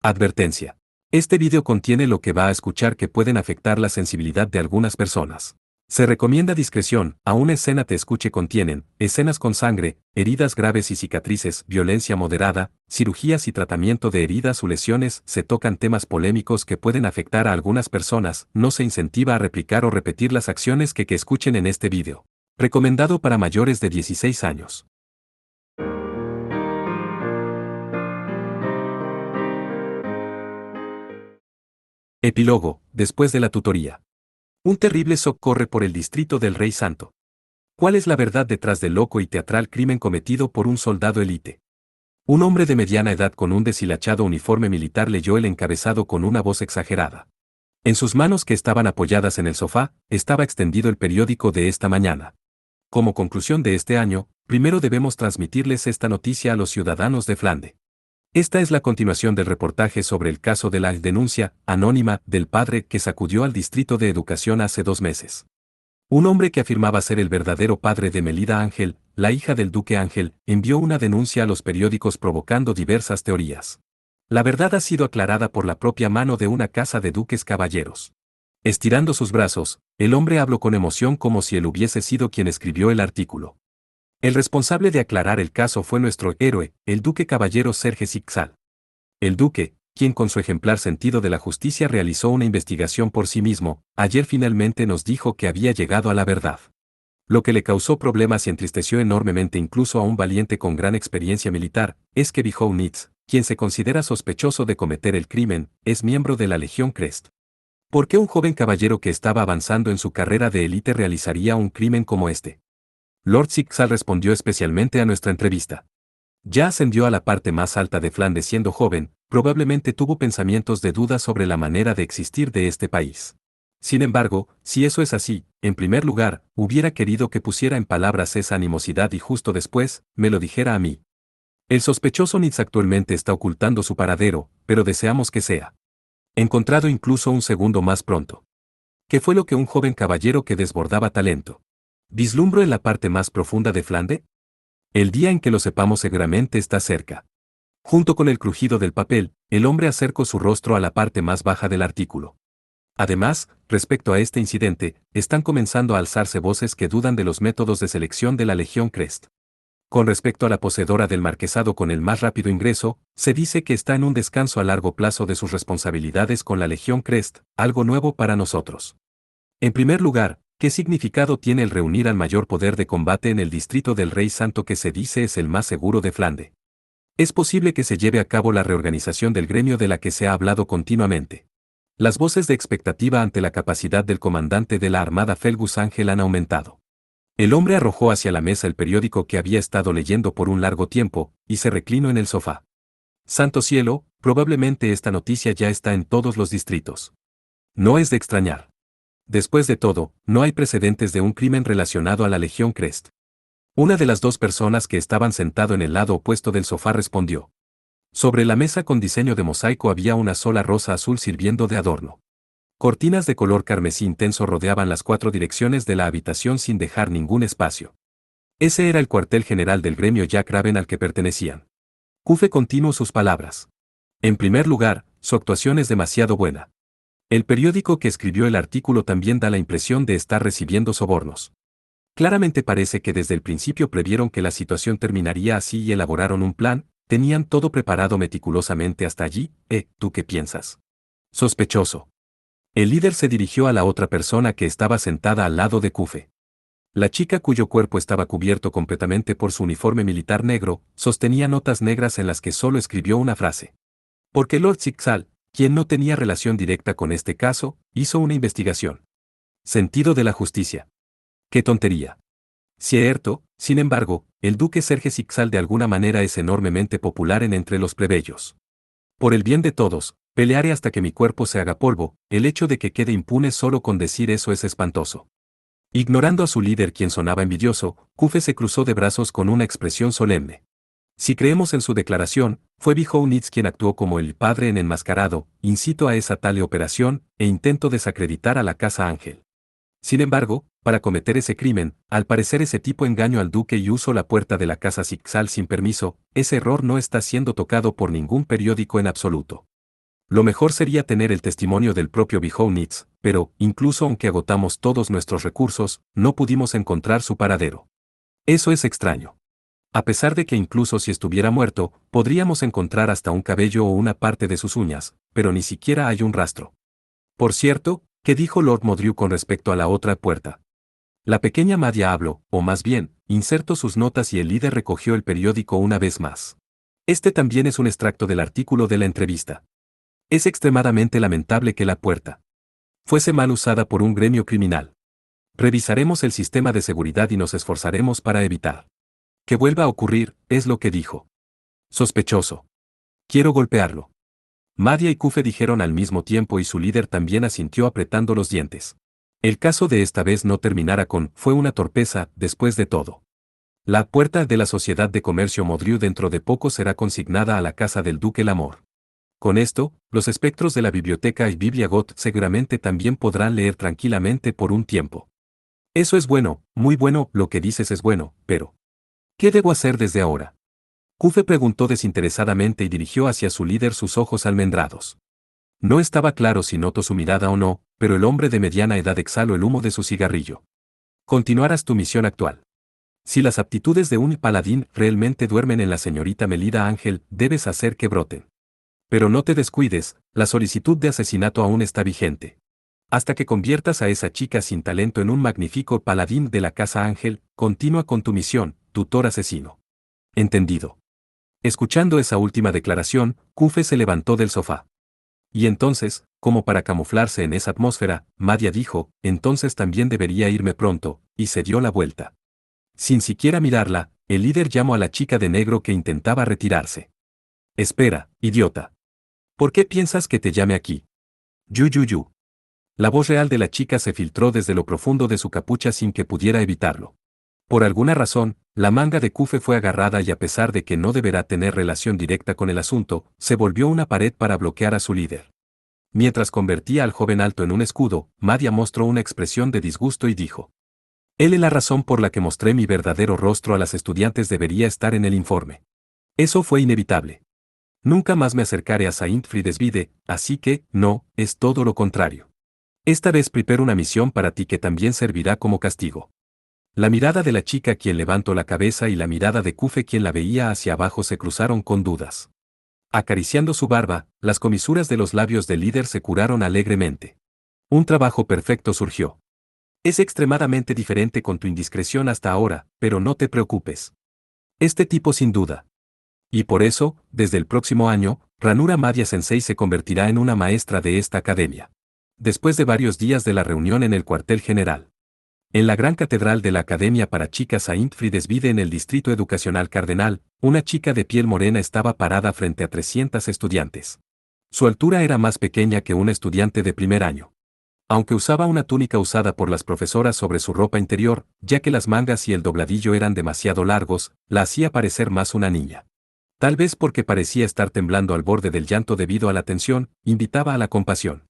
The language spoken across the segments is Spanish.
Advertencia. Este video contiene lo que va a escuchar que pueden afectar la sensibilidad de algunas personas. Se recomienda discreción, aún escena te escuche contienen, escenas con sangre, heridas graves y cicatrices, violencia moderada, cirugías y tratamiento de heridas o lesiones, se tocan temas polémicos que pueden afectar a algunas personas, no se incentiva a replicar o repetir las acciones que escuchen en este video. Recomendado para mayores de 16 años. Epílogo, después de la tutoría. Un terrible shock corre por el distrito del Rey Santo. ¿Cuál es la verdad detrás del loco y teatral crimen cometido por un soldado élite? Un hombre de mediana edad con un deshilachado uniforme militar leyó el encabezado con una voz exagerada. En sus manos que estaban apoyadas en el sofá, estaba extendido el periódico de esta mañana. Como conclusión de este año, primero debemos transmitirles esta noticia a los ciudadanos de Flandes. Esta es la continuación del reportaje sobre el caso de la denuncia anónima del padre que sacudió al Distrito de Educación hace 2 meses. Un hombre que afirmaba ser el verdadero padre de Melida Ángel, la hija del duque Ángel, envió una denuncia a los periódicos provocando diversas teorías. La verdad ha sido aclarada por la propia mano de una casa de duques caballeros. Estirando sus brazos, el hombre habló con emoción como si él hubiese sido quien escribió el artículo. El responsable de aclarar el caso fue nuestro héroe, el duque caballero Serge Sixal. El duque, quien con su ejemplar sentido de la justicia realizó una investigación por sí mismo, ayer finalmente nos dijo que había llegado a la verdad. Lo que le causó problemas y entristeció enormemente incluso a un valiente con gran experiencia militar, es que Bijounitz, quien se considera sospechoso de cometer el crimen, es miembro de la Legión Crest. ¿Por qué un joven caballero que estaba avanzando en su carrera de élite realizaría un crimen como este? Lord Sixal respondió especialmente a nuestra entrevista. Ya ascendió a la parte más alta de Flandes siendo joven, probablemente tuvo pensamientos de duda sobre la manera de existir de este país. Sin embargo, si eso es así, en primer lugar, hubiera querido que pusiera en palabras esa animosidad y justo después, me lo dijera a mí. El sospechoso Nitz actualmente está ocultando su paradero, pero deseamos que sea encontrado incluso un segundo más pronto. ¿Qué fue lo que un joven caballero que desbordaba talento vislumbro en la parte más profunda de Flandes? El día en que lo sepamos seguramente está cerca. Junto con el crujido del papel, el hombre acercó su rostro a la parte más baja del artículo. Además, respecto a este incidente, están comenzando a alzarse voces que dudan de los métodos de selección de la Legión Crest. Con respecto a la poseedora del marquesado con el más rápido ingreso, se dice que está en un descanso a largo plazo de sus responsabilidades con la Legión Crest, algo nuevo para nosotros. En primer lugar, ¿qué significado tiene el reunir al mayor poder de combate en el distrito del Rey Santo que se dice es el más seguro de Flandes? Es posible que se lleve a cabo la reorganización del gremio de la que se ha hablado continuamente. Las voces de expectativa ante la capacidad del comandante de la Armada Fergus Ángel han aumentado. El hombre arrojó hacia la mesa el periódico que había estado leyendo por un largo tiempo, y se reclinó en el sofá. Santo cielo, probablemente esta noticia ya está en todos los distritos. No es de extrañar. Después de todo, no hay precedentes de un crimen relacionado a la Legión Crest. Una de las 2 personas que estaban sentado en el lado opuesto del sofá respondió. Sobre la mesa con diseño de mosaico había una sola rosa azul sirviendo de adorno. Cortinas de color carmesí intenso rodeaban las 4 direcciones de la habitación sin dejar ningún espacio. Ese era el cuartel general del gremio Jack Raven al que pertenecían. Cufe continuó sus palabras. En primer lugar, su actuación es demasiado buena. El periódico que escribió el artículo también da la impresión de estar recibiendo sobornos. Claramente parece que desde el principio previeron que la situación terminaría así y elaboraron un plan, tenían todo preparado meticulosamente hasta allí. ¿Tú qué piensas? Sospechoso. El líder se dirigió a la otra persona que estaba sentada al lado de Cufe. La chica cuyo cuerpo estaba cubierto completamente por su uniforme militar negro, sostenía notas negras en las que solo escribió una frase. Porque Lord Sixal, quien no tenía relación directa con este caso, hizo una investigación. Sentido de la justicia. ¡Qué tontería! Cierto, sin embargo, el duque Serge Sixal de alguna manera es enormemente popular entre los plebeyos. Por el bien de todos, pelearé hasta que mi cuerpo se haga polvo, el hecho de que quede impune solo con decir eso es espantoso. Ignorando a su líder quien sonaba envidioso, Cufe se cruzó de brazos con una expresión solemne. Si creemos en su declaración, fue Bijounitz quien actuó como el padre en enmascarado, incito a esa tal operación, e intento desacreditar a la Casa Ángel. Sin embargo, para cometer ese crimen, al parecer ese tipo engañó al duque y usó la puerta de la Casa Sixal sin permiso, ese error no está siendo tocado por ningún periódico en absoluto. Lo mejor sería tener el testimonio del propio Behownitz, pero, incluso aunque agotamos todos nuestros recursos, no pudimos encontrar su paradero. Eso es extraño. A pesar de que incluso si estuviera muerto, podríamos encontrar hasta un cabello o una parte de sus uñas, pero ni siquiera hay un rastro. Por cierto, ¿qué dijo Lord Modrew con respecto a la otra puerta? La pequeña Madia habló, o más bien, insertó sus notas y el líder recogió el periódico una vez más. Este también es un extracto del artículo de la entrevista. Es extremadamente lamentable que la puerta fuese mal usada por un gremio criminal. Revisaremos el sistema de seguridad y nos esforzaremos para evitar que vuelva a ocurrir, es lo que dijo. Sospechoso. Quiero golpearlo. Madia y Kufe dijeron al mismo tiempo y su líder también asintió apretando los dientes. El caso de esta vez no terminara con, fue una torpeza, después de todo. La puerta de la Sociedad de Comercio Modrew dentro de poco será consignada a la casa del Duque Lamor. Con esto, los espectros de la biblioteca y Biblia Got seguramente también podrán leer tranquilamente por un tiempo. Eso es bueno, muy bueno, lo que dices es bueno, pero ¿qué debo hacer desde ahora? Kufe preguntó desinteresadamente y dirigió hacia su líder sus ojos almendrados. No estaba claro si notó su mirada o no, pero el hombre de mediana edad exhaló el humo de su cigarrillo. Continuarás tu misión actual. Si las aptitudes de un paladín realmente duermen en la señorita Melida Ángel, debes hacer que broten. Pero no te descuides, la solicitud de asesinato aún está vigente. Hasta que conviertas a esa chica sin talento en un magnífico paladín de la Casa Ángel, continúa con tu misión, tutor asesino. Entendido. Escuchando esa última declaración, Kufe se levantó del sofá. Y entonces, como para camuflarse en esa atmósfera, Madia dijo, entonces también debería irme pronto, y se dio la vuelta. Sin siquiera mirarla, el líder llamó a la chica de negro que intentaba retirarse. Espera, idiota. ¿Por qué piensas que te llame aquí? Yu. La voz real de la chica se filtró desde lo profundo de su capucha sin que pudiera evitarlo. Por alguna razón, la manga de Kufe fue agarrada y a pesar de que no deberá tener relación directa con el asunto, se volvió una pared para bloquear a su líder. Mientras convertía al joven alto en un escudo, Madia mostró una expresión de disgusto y dijo: él es la razón por la que mostré mi verdadero rostro a las estudiantes debería estar en el informe. Eso fue inevitable. Nunca más me acercaré a Saint Fridesvide, así que, no, es todo lo contrario. Esta vez preparo una misión para ti que también servirá como castigo. La mirada de la chica quien levantó la cabeza y la mirada de Kufe quien la veía hacia abajo se cruzaron con dudas. Acariciando su barba, las comisuras de los labios del líder se curaron alegremente. Un trabajo perfecto surgió. Es extremadamente diferente con tu indiscreción hasta ahora, pero no te preocupes. Este tipo sin duda. Y por eso, desde el próximo año, Ranura Madia Sensei se convertirá en una maestra de esta academia. Después de varios días de la reunión en el cuartel general. En la gran catedral de la Academia para Chicas Saint Fridesvide en el Distrito Educacional Cardenal, una chica de piel morena estaba parada frente a 300 estudiantes. Su altura era más pequeña que un estudiante de primer año. Aunque usaba una túnica usada por las profesoras sobre su ropa interior, ya que las mangas y el dobladillo eran demasiado largos, la hacía parecer más una niña. Tal vez porque parecía estar temblando al borde del llanto debido a la tensión, invitaba a la compasión.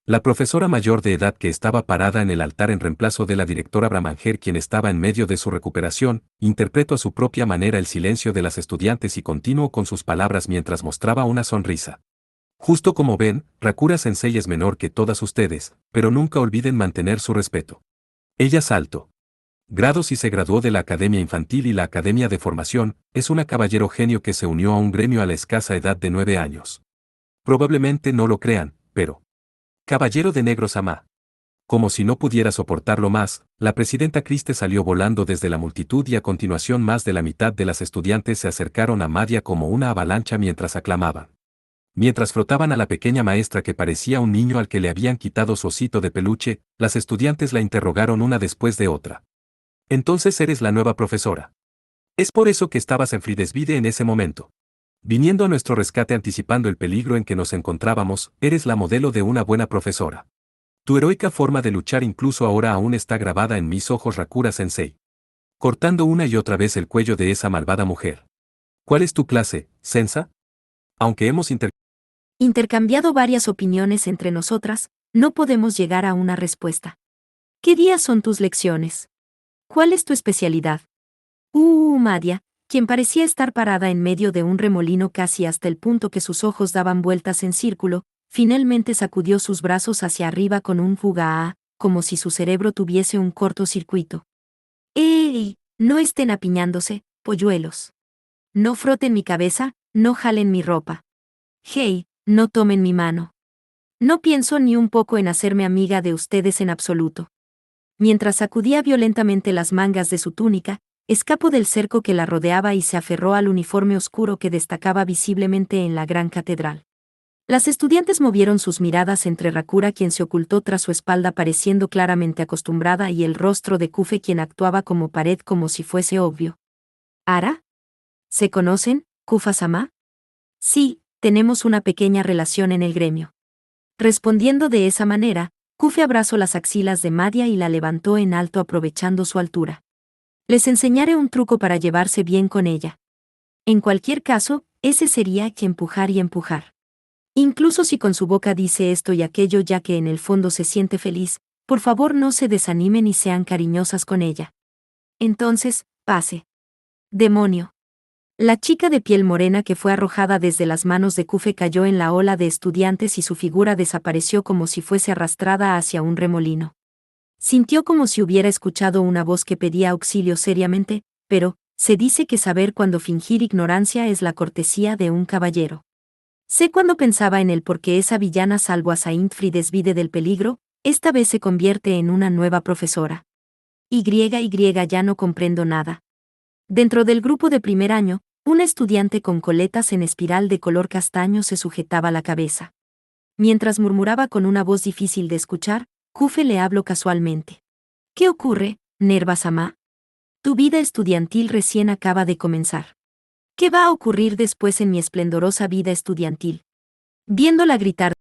La profesora mayor de edad que estaba parada en el altar en reemplazo de la directora Bramanger quien estaba en medio de su recuperación, interpretó a su propia manera el silencio de las estudiantes y continuó con sus palabras mientras mostraba una sonrisa. Justo como ven, Rakura Sensei es menor que todas ustedes, pero nunca olviden mantener su respeto. Ella saltó grados y se graduó de la Academia Infantil y la Academia de Formación, es una caballero genio que se unió a un gremio a la escasa edad de 9 años. Probablemente no lo crean, pero... Caballero de negro Sama. Como si no pudiera soportarlo más, la presidenta Criste salió volando desde la multitud y a continuación más de la mitad de las estudiantes se acercaron a Madia como una avalancha mientras aclamaban. Mientras frotaban a la pequeña maestra que parecía un niño al que le habían quitado su osito de peluche, las estudiantes la interrogaron una después de otra. Entonces eres la nueva profesora. Es por eso que estabas en Fridesvide en ese momento. Viniendo a nuestro rescate anticipando el peligro en que nos encontrábamos, eres la modelo de una buena profesora. Tu heroica forma de luchar incluso ahora aún está grabada en mis ojos Rakura Sensei. Cortando una y otra vez el cuello de esa malvada mujer. ¿Cuál es tu clase, Sensa? Aunque hemos intercambiado varias opiniones entre nosotras, no podemos llegar a una respuesta. ¿Qué días son tus lecciones? ¿Cuál es tu especialidad? Madia, quien parecía estar parada en medio de un remolino casi hasta el punto que sus ojos daban vueltas en círculo, finalmente sacudió sus brazos hacia arriba con un fuga, como si su cerebro tuviese un cortocircuito. ¡Ey! No estén apiñándose, polluelos. No froten mi cabeza, no jalen mi ropa. Hey, no tomen mi mano. No pienso ni un poco en hacerme amiga de ustedes en absoluto. Mientras sacudía violentamente las mangas de su túnica, escapó del cerco que la rodeaba y se aferró al uniforme oscuro que destacaba visiblemente en la gran catedral. Las estudiantes movieron sus miradas entre Rakura, quien se ocultó tras su espalda pareciendo claramente acostumbrada, y el rostro de Kufe, quien actuaba como pared como si fuese obvio. ¿Ara? ¿Se conocen, Kufa-sama? Sí, tenemos una pequeña relación en el gremio. Respondiendo de esa manera, Kufe abrazó las axilas de Madia y la levantó en alto aprovechando su altura. Les enseñaré un truco para llevarse bien con ella. En cualquier caso, ese sería que empujar y empujar. Incluso si con su boca dice esto y aquello, ya que en el fondo se siente feliz, por favor no se desanimen y sean cariñosas con ella. Entonces, pase. Demonio. La chica de piel morena que fue arrojada desde las manos de Kufe cayó en la ola de estudiantes y su figura desapareció como si fuese arrastrada hacia un remolino. Sintió como si hubiera escuchado una voz que pedía auxilio seriamente, pero, se dice que saber cuándo fingir ignorancia es la cortesía de un caballero. Sé cuando pensaba en él porque esa villana salvó a Saintfried desvide del peligro, esta vez se convierte en una nueva profesora. Y ya no comprendo nada. Dentro del grupo de primer año, una estudiante con coletas en espiral de color castaño se sujetaba la cabeza. Mientras murmuraba con una voz difícil de escuchar, Kufe le habló casualmente. ¿Qué ocurre, Nerva-sama? Tu vida estudiantil recién acaba de comenzar. ¿Qué va a ocurrir después en mi esplendorosa vida estudiantil? Viéndola gritar.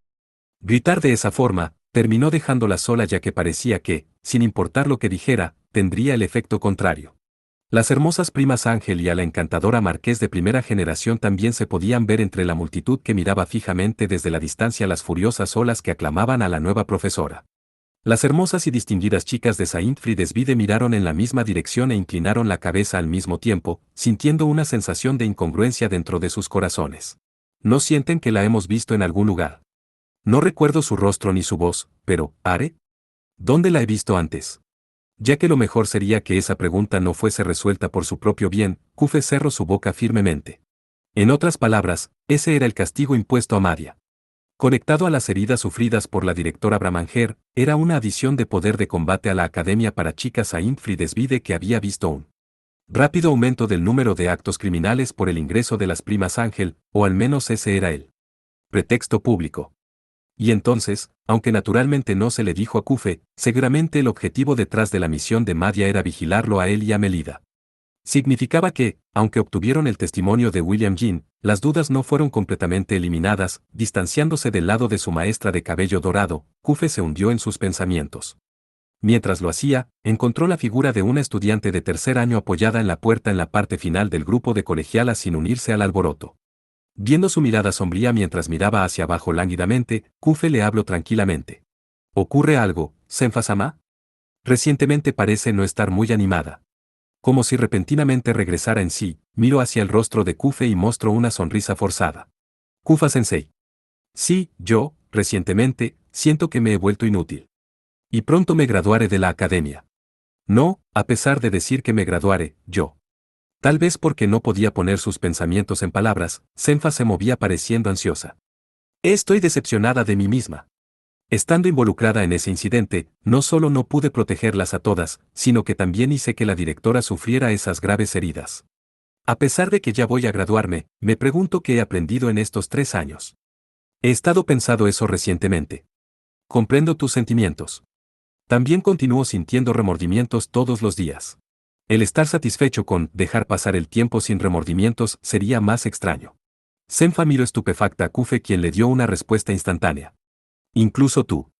Gritar de esa forma, terminó dejándola sola, ya que parecía que, sin importar lo que dijera, tendría el efecto contrario. Las hermosas primas Ángel y a la encantadora Marqués de primera generación también se podían ver entre la multitud que miraba fijamente desde la distancia las furiosas olas que aclamaban a la nueva profesora. Las hermosas y distinguidas chicas de Saint-Friedensvide miraron en la misma dirección e inclinaron la cabeza al mismo tiempo, sintiendo una sensación de incongruencia dentro de sus corazones. ¿No sienten que la hemos visto en algún lugar? No recuerdo su rostro ni su voz, pero, ¿Are? ¿Dónde la he visto antes? Ya que lo mejor sería que esa pregunta no fuese resuelta por su propio bien, Kufe cerró su boca firmemente. En otras palabras, ese era el castigo impuesto a Madia. Conectado a las heridas sufridas por la directora Bramanger, era una adición de poder de combate a la Academia para Chicas Saint-Friedensvide que había visto un rápido aumento del número de actos criminales por el ingreso de las primas Ángel, o al menos ese era el pretexto público. Y entonces, aunque naturalmente no se le dijo a Kufe, seguramente el objetivo detrás de la misión de Madia era vigilarlo a él y a Melida. Significaba que, aunque obtuvieron el testimonio de William Jean, las dudas no fueron completamente eliminadas. Distanciándose del lado de su maestra de cabello dorado, Kufe se hundió en sus pensamientos. Mientras lo hacía, encontró la figura de una estudiante de tercer año apoyada en la puerta en la parte final del grupo de colegialas sin unirse al alboroto. Viendo su mirada sombría mientras miraba hacia abajo lánguidamente, Kufe le habló tranquilamente. ¿Ocurre algo, Senfa-sama? Recientemente parece no estar muy animada. Como si repentinamente regresara en sí, miró hacia el rostro de Kufe y mostró una sonrisa forzada. Kufa-sensei. Sí, yo, recientemente, siento que me he vuelto inútil. Y pronto me graduaré de la academia. No, a pesar de decir que me graduaré, yo. Tal vez porque no podía poner sus pensamientos en palabras, Senfa se movía pareciendo ansiosa. Estoy decepcionada de mí misma. Estando involucrada en ese incidente, no solo no pude protegerlas a todas, sino que también hice que la directora sufriera esas graves heridas. A pesar de que ya voy a graduarme, me pregunto qué he aprendido en estos 3 años. He estado pensando eso recientemente. Comprendo tus sentimientos. También continúo sintiendo remordimientos todos los días. El estar satisfecho con dejar pasar el tiempo sin remordimientos sería más extraño. Senfa miró estupefacta a Kufe, quien le dio una respuesta instantánea. Incluso tú.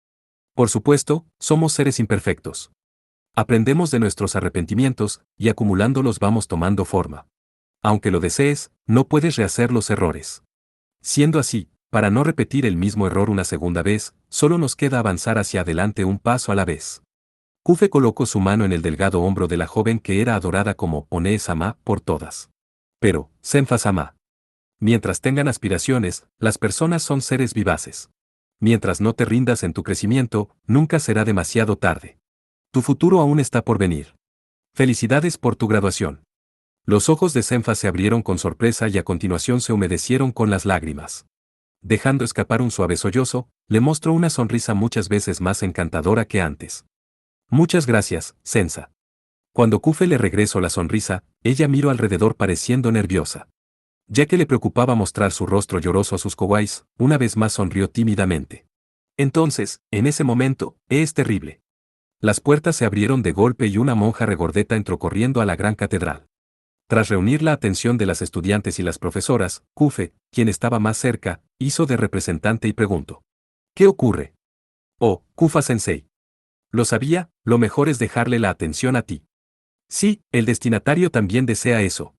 Por supuesto, somos seres imperfectos. Aprendemos de nuestros arrepentimientos, y acumulándolos vamos tomando forma. Aunque lo desees, no puedes rehacer los errores. Siendo así, para no repetir el mismo error una segunda vez, solo nos queda avanzar hacia adelante un paso a la vez. Kufe colocó su mano en el delgado hombro de la joven que era adorada como One-sama por todas. Pero, Senfa-sama. Mientras tengan aspiraciones, las personas son seres vivaces. mientras no te rindas en tu crecimiento, nunca será demasiado tarde. Tu futuro aún está por venir. Felicidades por tu graduación. Los ojos de Senfa se abrieron con sorpresa y a continuación se humedecieron con las lágrimas. Dejando escapar un suave sollozo, le mostró una sonrisa muchas veces más encantadora que antes. Muchas gracias, Sensa. Cuando Kufe le regresó la sonrisa, ella miró alrededor pareciendo nerviosa. Ya que le preocupaba mostrar su rostro lloroso a sus kawais, una vez más sonrió tímidamente. Entonces, en ese momento, es terrible. Las puertas se abrieron de golpe y una monja regordeta entró corriendo a la gran catedral. Tras reunir la atención de las estudiantes y las profesoras, Kufe, quien estaba más cerca, hizo de representante y preguntó. ¿Qué ocurre? Oh, Kufa-sensei. Lo sabía, lo mejor es dejarle la atención a ti. Sí, el destinatario también desea eso.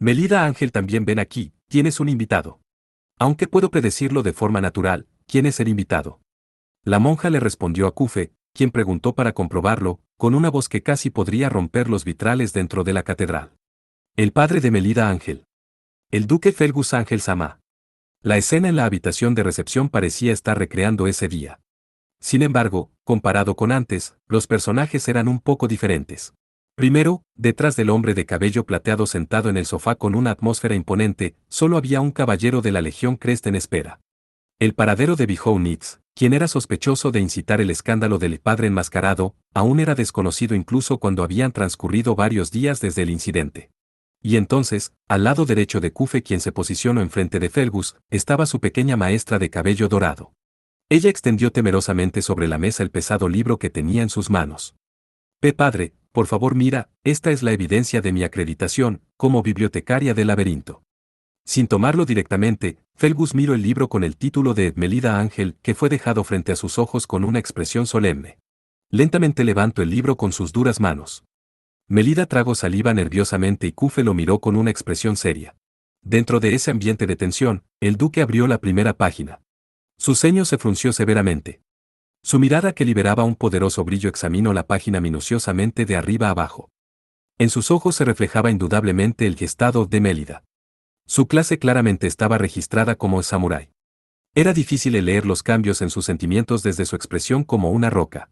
Melida Ángel también ven aquí, tienes un invitado. Aunque puedo predecirlo de forma natural, ¿quién es el invitado? La monja le respondió a Kufe, quien preguntó para comprobarlo, con una voz que casi podría romper los vitrales dentro de la catedral. El padre de Melida Ángel. El duque Felgus Ángel Sama. La escena en la habitación de recepción parecía estar recreando ese día. Sin embargo, comparado con antes, los personajes eran un poco diferentes. Primero, detrás del hombre de cabello plateado sentado en el sofá con una atmósfera imponente, solo había un caballero de la Legión Crest en espera. El paradero de Bihou Nix, quien era sospechoso de incitar el escándalo del padre enmascarado, aún era desconocido incluso cuando habían transcurrido varios días desde el incidente. Y entonces, al lado derecho de Kufe quien se posicionó enfrente de Felgus, estaba su pequeña maestra de cabello dorado. Ella extendió temerosamente sobre la mesa el pesado libro que tenía en sus manos. Padre, por favor mira, esta es la evidencia de mi acreditación, como bibliotecaria del laberinto. Sin tomarlo directamente, Felgus miró el libro con el título de Melida Ángel que fue dejado frente a sus ojos con una expresión solemne. Lentamente levantó el libro con sus duras manos. Melida tragó saliva nerviosamente y Kufe lo miró con una expresión seria. Dentro de ese ambiente de tensión, el duque abrió la primera página. Su ceño se frunció severamente. Su mirada que liberaba un poderoso brillo examinó la página minuciosamente de arriba a abajo. En sus ojos se reflejaba indudablemente el gestado de Melida. Su clase claramente estaba registrada como samurái. Era difícil leer los cambios en sus sentimientos desde su expresión como una roca.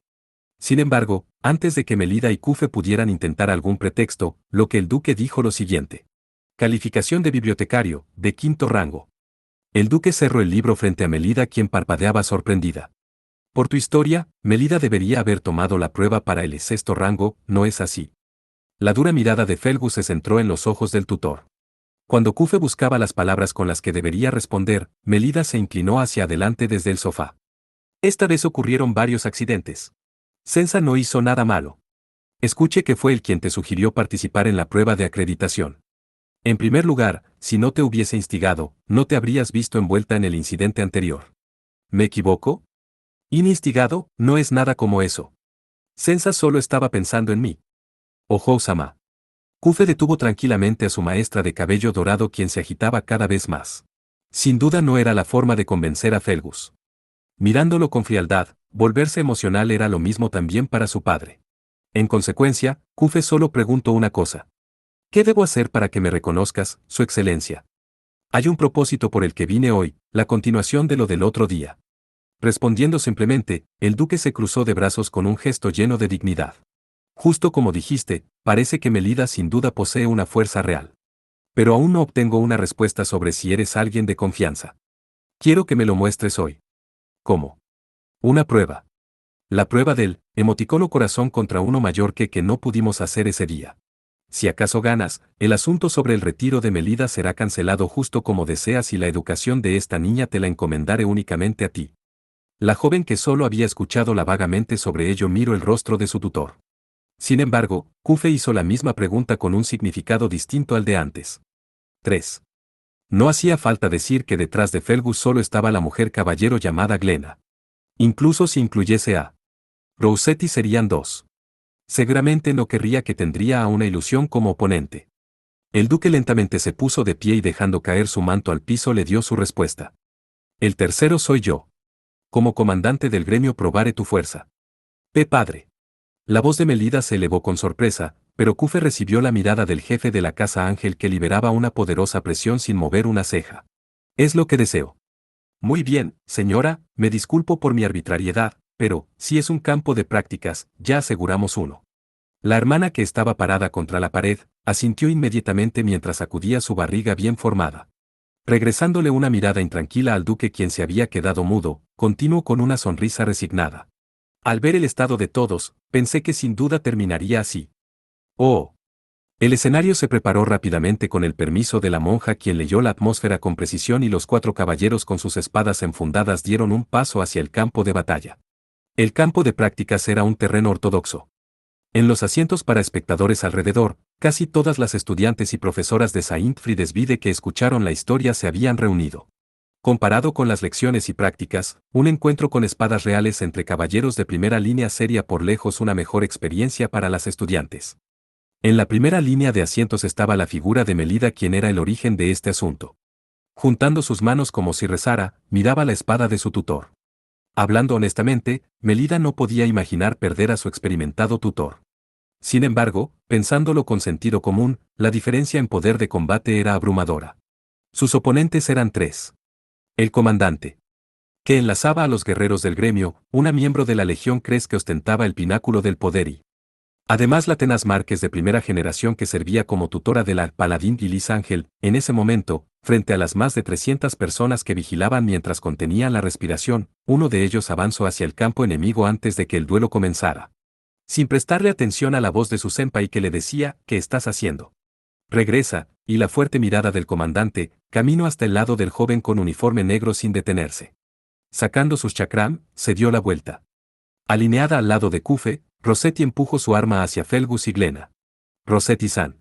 Sin embargo, antes de que Melida y Kufe pudieran intentar algún pretexto, lo que el duque dijo lo siguiente. Calificación de bibliotecario, de quinto rango. El duque cerró el libro frente a Melida quien parpadeaba sorprendida. Por tu historia, Melida debería haber tomado la prueba para el sexto rango, ¿no es así? La dura mirada de Felgus se centró en los ojos del tutor. Cuando Kufe buscaba las palabras con las que debería responder, Melida se inclinó hacia adelante desde el sofá. Esta vez ocurrieron varios accidentes. Sensa no hizo nada malo. Escuche que fue él quien te sugirió participar en la prueba de acreditación. En primer lugar, si no te hubiese instigado, no te habrías visto envuelta en el incidente anterior. ¿Me equivoco? Instigado, no es nada como eso. Sensa solo estaba pensando en mí. Ojo-sama. Kufe detuvo tranquilamente a su maestra de cabello dorado quien se agitaba cada vez más. Sin duda no era la forma de convencer a Felgus. Mirándolo con frialdad, volverse emocional era lo mismo también para su padre. En consecuencia, Kufe solo preguntó una cosa. ¿Qué debo hacer para que me reconozcas, Su Excelencia? Hay un propósito por el que vine hoy, la continuación de lo del otro día. Respondiendo simplemente, el duque se cruzó de brazos con un gesto lleno de dignidad. Justo como dijiste, parece que Melida sin duda posee una fuerza real. Pero aún no obtengo una respuesta sobre si eres alguien de confianza. Quiero que me lo muestres hoy. ¿Cómo? Una prueba. La prueba del emoticono corazón contra uno mayor que no pudimos hacer ese día. Si acaso ganas, el asunto sobre el retiro de Melida será cancelado justo como deseas y la educación de esta niña te la encomendaré únicamente a ti. La joven que solo había escuchado la vagamente sobre ello miró el rostro de su tutor. Sin embargo, Kufe hizo la misma pregunta con un significado distinto al de antes. 3. No hacía falta decir que detrás de Felgus solo estaba la mujer caballero llamada Glena. Incluso si incluyese a Rossetti serían 2. Seguramente no querría que tendría a una ilusión como oponente. El duque lentamente se puso de pie y dejando caer su manto al piso le dio su respuesta. El tercero soy yo. Como comandante del gremio probaré tu fuerza. Padre. La voz de Melida se elevó con sorpresa, pero Kufe recibió la mirada del jefe de la Casa Ángel que liberaba una poderosa presión sin mover una ceja. Es lo que deseo. Muy bien, señora, me disculpo por mi arbitrariedad, pero, si es un campo de prácticas, ya aseguramos uno. La hermana que estaba parada contra la pared, asintió inmediatamente mientras sacudía su barriga bien formada. Regresándole una mirada intranquila al duque quien se había quedado mudo, continuó con una sonrisa resignada. Al ver el estado de todos, pensé que sin duda terminaría así. Oh. El escenario se preparó rápidamente con el permiso de la monja quien leyó la atmósfera con precisión y los 4 caballeros con sus espadas enfundadas dieron un paso hacia el campo de batalla. El campo de prácticas era un terreno ortodoxo. En los asientos para espectadores alrededor, casi todas las estudiantes y profesoras de Saint Friedensvide que escucharon la historia se habían reunido. Comparado con las lecciones y prácticas, un encuentro con espadas reales entre caballeros de primera línea sería por lejos una mejor experiencia para las estudiantes. En la primera línea de asientos estaba la figura de Melida quien era el origen de este asunto. Juntando sus manos como si rezara, miraba la espada de su tutor. Hablando honestamente, Melida no podía imaginar perder a su experimentado tutor. Sin embargo, pensándolo con sentido común, la diferencia en poder de combate era abrumadora. Sus oponentes eran 3. El comandante, que enlazaba a los guerreros del gremio, una miembro de la Legión Cres que ostentaba el pináculo del poder y además la tenaz Márquez de primera generación que servía como tutora de la paladín Liz Ángel, en ese momento, frente a las más de 300 personas que vigilaban mientras contenían la respiración, uno de ellos avanzó hacia el campo enemigo antes de que el duelo comenzara. Sin prestarle atención a la voz de su senpai que le decía, ¿qué estás haciendo? Regresa, y la fuerte mirada del comandante, caminó hasta el lado del joven con uniforme negro sin detenerse. Sacando sus chakram, se dio la vuelta. Alineada al lado de Kufe, Rossetti empujó su arma hacia Felgus y Glena. Rossetti-san.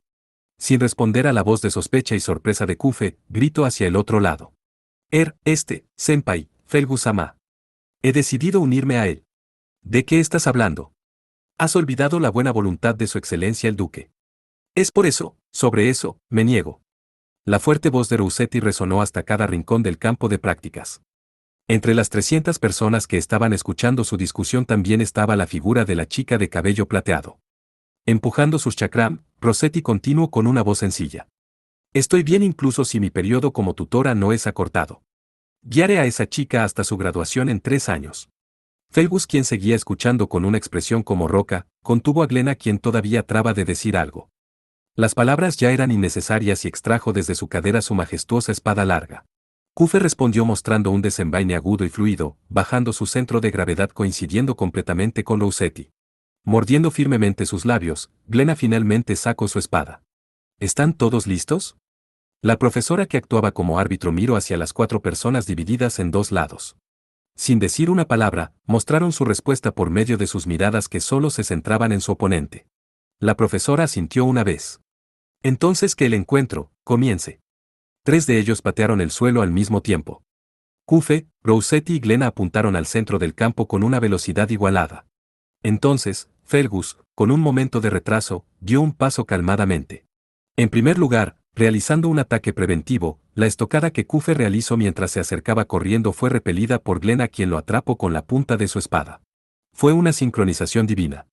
Sin responder a la voz de sospecha y sorpresa de Kufe, gritó hacia el otro lado. Senpai, Felgus-sama. He decidido unirme a él. ¿De qué estás hablando? Has olvidado la buena voluntad de su excelencia el duque. Es por eso, sobre eso, me niego. La fuerte voz de Rossetti resonó hasta cada rincón del campo de prácticas. Entre las 300 personas que estaban escuchando su discusión también estaba la figura de la chica de cabello plateado. Empujando sus chakram, Rossetti continuó con una voz sencilla. Estoy bien incluso si mi periodo como tutora no es acortado. Guiaré a esa chica hasta su graduación en 3 años. Felgus, quien seguía escuchando con una expresión como roca, contuvo a Glena quien todavía traba de decir algo. Las palabras ya eran innecesarias y extrajo desde su cadera su majestuosa espada larga. Kufe respondió mostrando un desenvaine agudo y fluido, bajando su centro de gravedad coincidiendo completamente con Rossetti. Mordiendo firmemente sus labios, Glena finalmente sacó su espada. ¿Están todos listos? La profesora que actuaba como árbitro miró hacia las 4 personas divididas en 2 lados. Sin decir una palabra, mostraron su respuesta por medio de sus miradas que solo se centraban en su oponente. La profesora asintió una vez. Entonces que el encuentro comience. 3 de ellos patearon el suelo al mismo tiempo. Kufe, Rossetti y Glena apuntaron al centro del campo con una velocidad igualada. Entonces, Felgus, con un momento de retraso, dio un paso calmadamente. En primer lugar, realizando un ataque preventivo, la estocada que Kufe realizó mientras se acercaba corriendo fue repelida por Glena quien lo atrapó con la punta de su espada. Fue una sincronización divina.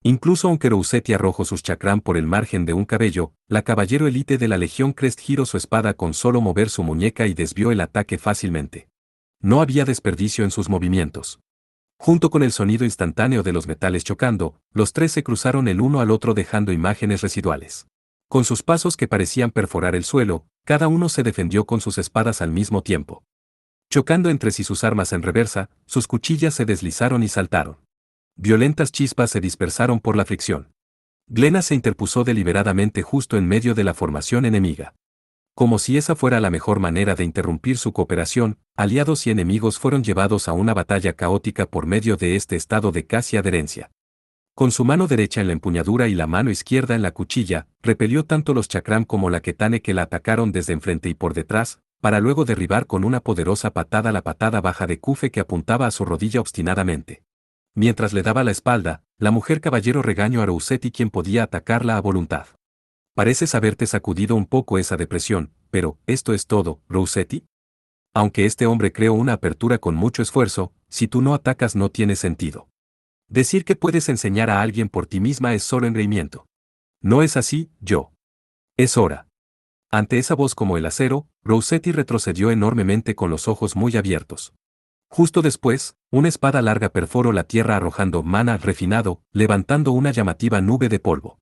Incluso aunque Rossetti arrojó sus chakram por el margen de un cabello, la caballero élite de la Legión Crest giró su espada con solo mover su muñeca y desvió el ataque fácilmente. No había desperdicio en sus movimientos. Junto con el sonido instantáneo de los metales chocando, los 3 se cruzaron el uno al otro dejando imágenes residuales. Con sus pasos que parecían perforar el suelo, cada uno se defendió con sus espadas al mismo tiempo. Chocando entre sí sus armas en reversa, sus cuchillas se deslizaron y saltaron. Violentas chispas se dispersaron por la fricción. Glena se interpuso deliberadamente justo en medio de la formación enemiga. Como si esa fuera la mejor manera de interrumpir su cooperación, aliados y enemigos fueron llevados a una batalla caótica por medio de este estado de casi adherencia. Con su mano derecha en la empuñadura y la mano izquierda en la cuchilla, repelió tanto los chakram como la ketane que la atacaron desde enfrente y por detrás, para luego derribar con una poderosa patada la patada baja de Kufe que apuntaba a su rodilla obstinadamente. Mientras le daba la espalda, la mujer caballero regañó a Rossetti quien podía atacarla a voluntad. Pareces haberte sacudido un poco esa depresión, pero, ¿esto es todo, Rossetti? Aunque este hombre creó una apertura con mucho esfuerzo, si tú no atacas no tiene sentido. Decir que puedes enseñar a alguien por ti misma es solo engreimiento. No es así, yo. Es hora. Ante esa voz como el acero, Rossetti retrocedió enormemente con los ojos muy abiertos. Justo después, una espada larga perforó la tierra arrojando mana refinado, levantando una llamativa nube de polvo.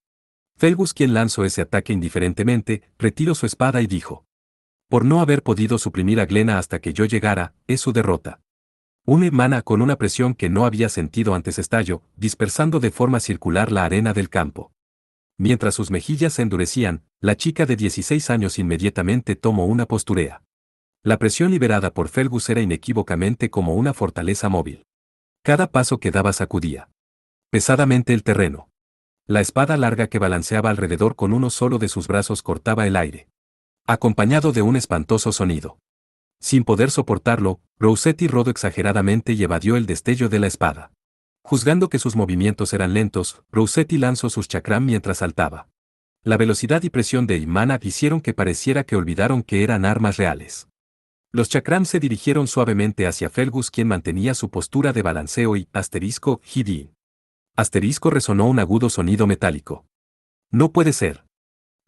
Felgus, quien lanzó ese ataque indiferentemente, retiró su espada y dijo: por no haber podido suprimir a Glenna hasta que yo llegara, es su derrota. Un mana con una presión que no había sentido antes estalló, dispersando de forma circular la arena del campo. Mientras sus mejillas se endurecían, la chica de 16 años inmediatamente tomó una posturea. La presión liberada por Felgus era inequívocamente como una fortaleza móvil. Cada paso que daba sacudía pesadamente el terreno. La espada larga que balanceaba alrededor con uno solo de sus brazos cortaba el aire, acompañado de un espantoso sonido. Sin poder soportarlo, Rossetti rodó exageradamente y evadió el destello de la espada. Juzgando que sus movimientos eran lentos, Rossetti lanzó sus chakram mientras saltaba. La velocidad y presión de Imana hicieron que pareciera que olvidaron que eran armas reales. Los chakram se dirigieron suavemente hacia Felgus, quien mantenía su postura de balanceo y, asterisco, Hidi. Asterisco, resonó un agudo sonido metálico. No puede ser.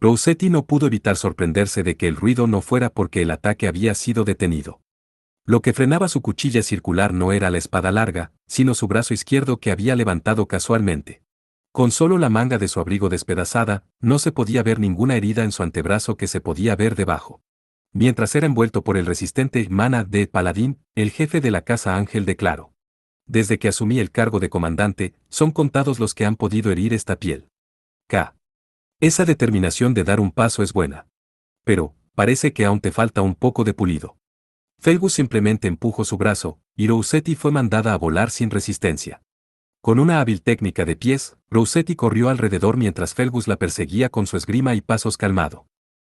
Rossetti no pudo evitar sorprenderse de que el ruido no fuera porque el ataque había sido detenido. Lo que frenaba su cuchilla circular no era la espada larga, sino su brazo izquierdo que había levantado casualmente. Con solo la manga de su abrigo despedazada, no se podía ver ninguna herida en su antebrazo que se podía ver debajo. Mientras era envuelto por el resistente mana de Paladín, el jefe de la Casa Ángel declaró: desde que asumí el cargo de comandante, son contados los que han podido herir esta piel. K. Esa determinación de dar un paso es buena. Pero, parece que aún te falta un poco de pulido. Felgus simplemente empujó su brazo, y Rossetti fue mandada a volar sin resistencia. Con una hábil técnica de pies, Rossetti corrió alrededor mientras Felgus la perseguía con su esgrima y pasos calmado.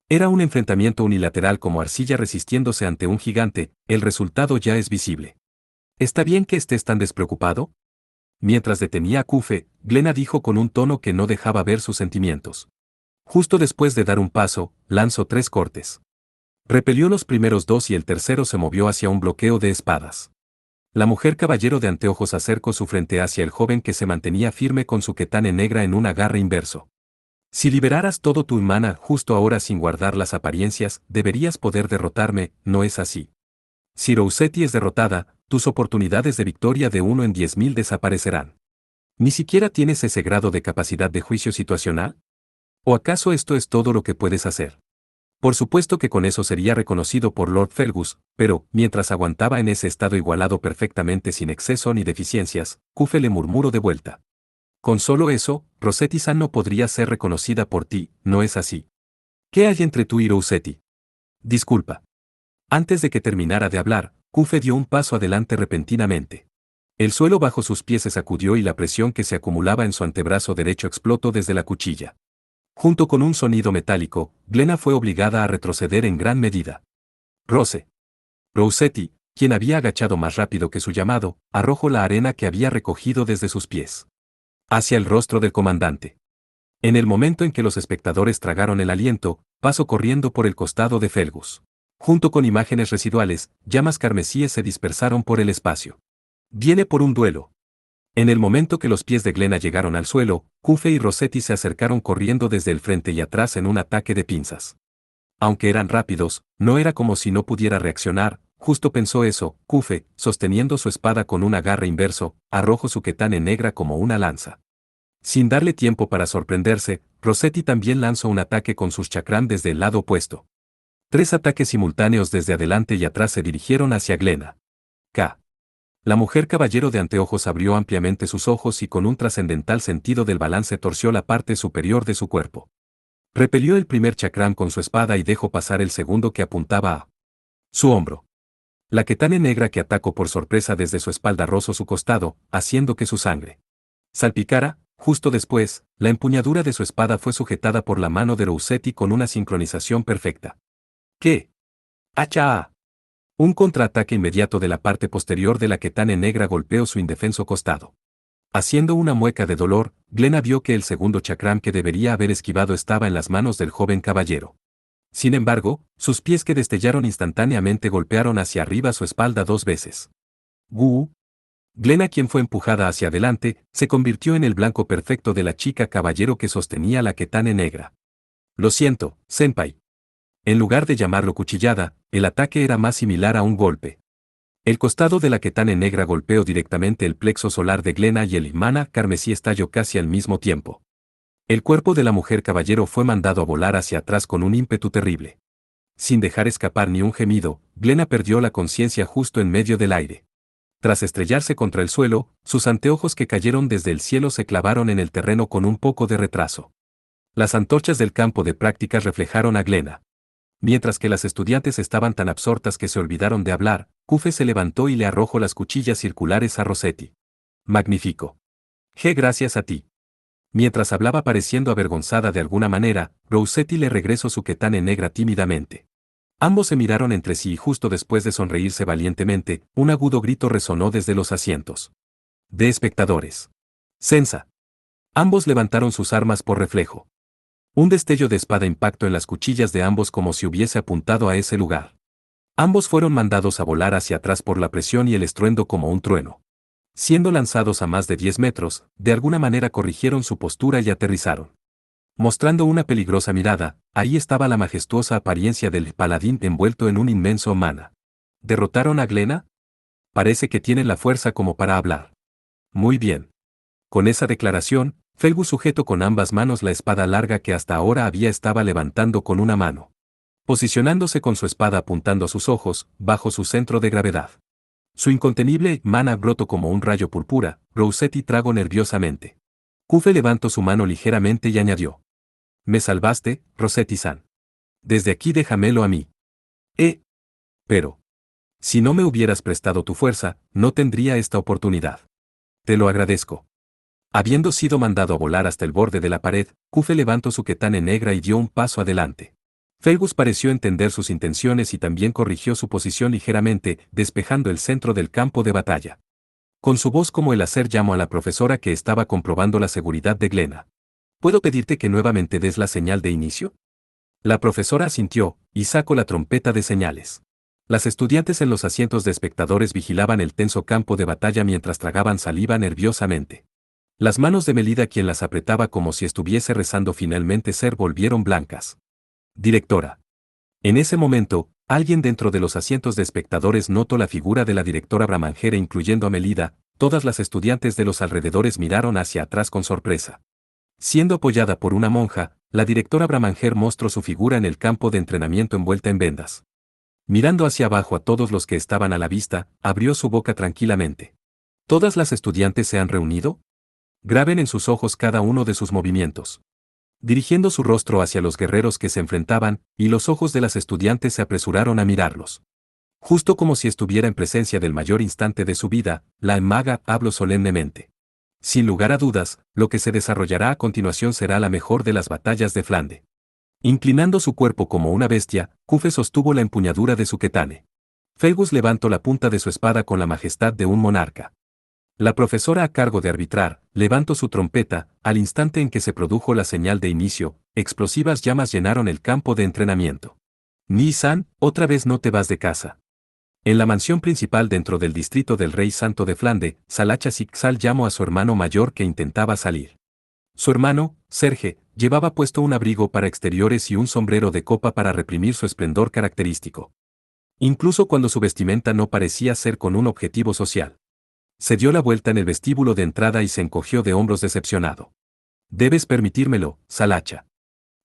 Era un enfrentamiento unilateral como arcilla resistiéndose ante un gigante, el resultado ya es visible. ¿Está bien que estés tan despreocupado? Mientras detenía a Kufe, Glenna dijo con un tono que no dejaba ver sus sentimientos. Justo después de dar un paso, lanzó 3 cortes. Repelió los primeros 2 y el tercero se movió hacia un bloqueo de espadas. La mujer caballero de anteojos acercó su frente hacia el joven que se mantenía firme con su ketane negra en un agarre inverso. Si liberaras todo tu mana justo ahora sin guardar las apariencias, deberías poder derrotarme, ¿no es así? Si Rossetti es derrotada, tus oportunidades de victoria de 1 en 10.000 desaparecerán. ¿Ni siquiera tienes ese grado de capacidad de juicio situacional? ¿O acaso esto es todo lo que puedes hacer? Por supuesto que con eso sería reconocido por Lord Felgus, pero, mientras aguantaba en ese estado igualado perfectamente sin exceso ni deficiencias, Kufe le murmuró de vuelta: con solo eso, Rossetti-san no podría ser reconocida por ti, ¿no es así? ¿Qué hay entre tú y Rossetti? Disculpa. Antes de que terminara de hablar, Kufe dio un paso adelante repentinamente. El suelo bajo sus pies se sacudió y la presión que se acumulaba en su antebrazo derecho explotó desde la cuchilla. Junto con un sonido metálico, Glenna fue obligada a retroceder en gran medida. Rossetti, quien había agachado más rápido que su llamado, arrojó la arena que había recogido desde sus pies hacia el rostro del comandante. En el momento en que los espectadores tragaron el aliento, pasó corriendo por el costado de Felgus. Junto con imágenes residuales, llamas carmesíes se dispersaron por el espacio. Viene por un duelo. En el momento que los pies de Glenna llegaron al suelo, Kufe y Rossetti se acercaron corriendo desde el frente y atrás en un ataque de pinzas. Aunque eran rápidos, no era como si no pudiera reaccionar, justo pensó eso. Kufe, sosteniendo su espada con un agarre inverso, arrojó su ketane negra como una lanza. Sin darle tiempo para sorprenderse, Rossetti también lanzó un ataque con sus chakram desde el lado opuesto. 3 ataques simultáneos desde adelante y atrás se dirigieron hacia Glenna. K. La mujer caballero de anteojos abrió ampliamente sus ojos y con un trascendental sentido del balance torció la parte superior de su cuerpo. Repelió el primer chakram con su espada y dejó pasar el segundo que apuntaba a su hombro. La ketane negra que atacó por sorpresa desde su espalda rozó su costado, haciendo que su sangre salpicara. Justo después, la empuñadura de su espada fue sujetada por la mano de Rossetti con una sincronización perfecta. ¿Qué? ¡Hacha! Un contraataque inmediato de la parte posterior de la ketane negra golpeó su indefenso costado. Haciendo una mueca de dolor, Glenna vio que el segundo chakram que debería haber esquivado estaba en las manos del joven caballero. Sin embargo, sus pies que destellaron instantáneamente golpearon hacia arriba su espalda 2 veces. ¡Guu! Glenna, quien fue empujada hacia adelante, se convirtió en el blanco perfecto de la chica caballero que sostenía la ketane negra. Lo siento, senpai. En lugar de llamarlo cuchillada, el ataque era más similar a un golpe. El costado de la ketane negra golpeó directamente el plexo solar de Glenna y el mana carmesí estalló casi al mismo tiempo. El cuerpo de la mujer caballero fue mandado a volar hacia atrás con un ímpetu terrible. Sin dejar escapar ni un gemido, Glenna perdió la conciencia justo en medio del aire. Tras estrellarse contra el suelo, sus anteojos que cayeron desde el cielo se clavaron en el terreno con un poco de retraso. Las antorchas del campo de prácticas reflejaron a Glenna. Mientras que las estudiantes estaban tan absortas que se olvidaron de hablar, Cufe se levantó y le arrojó las cuchillas circulares a Rossetti. Magnífico. Gracias a ti. Mientras hablaba pareciendo avergonzada de alguna manera, Rossetti le regresó su ketane negra tímidamente. Ambos se miraron entre sí y justo después de sonreírse valientemente, un agudo grito resonó desde los asientos. De espectadores. Sensa. Ambos levantaron sus armas por reflejo. Un destello de espada impactó en las cuchillas de ambos como si hubiese apuntado a ese lugar. Ambos fueron mandados a volar hacia atrás por la presión y el estruendo como un trueno. Siendo lanzados a más de 10 metros, de alguna manera corrigieron su postura y aterrizaron. Mostrando una peligrosa mirada, ahí estaba la majestuosa apariencia del paladín envuelto en un inmenso mana. ¿Derrotaron a Glenna? Parece que tienen la fuerza como para hablar. Muy bien. Con esa declaración, Felgus sujetó con ambas manos la espada larga que hasta ahora estaba levantando con una mano. Posicionándose con su espada apuntando a sus ojos, bajo su centro de gravedad. Su incontenible mana brotó como un rayo púrpura. Rossetti tragó nerviosamente. Cufe levantó su mano ligeramente y añadió. Me salvaste, Rossetti-san. Desde aquí déjamelo a mí. Pero. Si no me hubieras prestado tu fuerza, no tendría esta oportunidad. Te lo agradezco. Habiendo sido mandado a volar hasta el borde de la pared, Cufe levantó su ketane negra y dio un paso adelante. Felgus pareció entender sus intenciones y también corrigió su posición ligeramente, despejando el centro del campo de batalla. Con su voz como el hacer llamó a la profesora que estaba comprobando la seguridad de Glenna. ¿Puedo pedirte que nuevamente des la señal de inicio? La profesora asintió, y sacó la trompeta de señales. Las estudiantes en los asientos de espectadores vigilaban el tenso campo de batalla mientras tragaban saliva nerviosamente. Las manos de Melida, quien las apretaba como si estuviese rezando, finalmente se volvieron blancas. Directora. En ese momento, alguien dentro de los asientos de espectadores notó la figura de la directora Bramanger incluyendo a Melida. Todas las estudiantes de los alrededores miraron hacia atrás con sorpresa. Siendo apoyada por una monja, la directora Bramanger mostró su figura en el campo de entrenamiento envuelta en vendas. Mirando hacia abajo a todos los que estaban a la vista, abrió su boca tranquilamente. ¿Todas las estudiantes se han reunido? Graben en sus ojos cada uno de sus movimientos. Dirigiendo su rostro hacia los guerreros que se enfrentaban, y los ojos de las estudiantes se apresuraron a mirarlos. Justo como si estuviera en presencia del mayor instante de su vida, la maga habló solemnemente. Sin lugar a dudas, lo que se desarrollará a continuación será la mejor de las batallas de Flandes. Inclinando su cuerpo como una bestia, Cufe sostuvo la empuñadura de su ketane. Felgus levantó la punta de su espada con la majestad de un monarca. La profesora a cargo de arbitrar, levantó su trompeta. Al instante en que se produjo la señal de inicio, explosivas llamas llenaron el campo de entrenamiento. Ni-san, otra vez no te vas de casa. En la mansión principal dentro del distrito del Rey Santo de Flandes, Salacha Sixal llamó a su hermano mayor que intentaba salir. Su hermano, Serge, llevaba puesto un abrigo para exteriores y un sombrero de copa para reprimir su esplendor característico. Incluso cuando su vestimenta no parecía ser con un objetivo social. Se dio la vuelta en el vestíbulo de entrada y se encogió de hombros decepcionado. Debes permitírmelo, Salacha.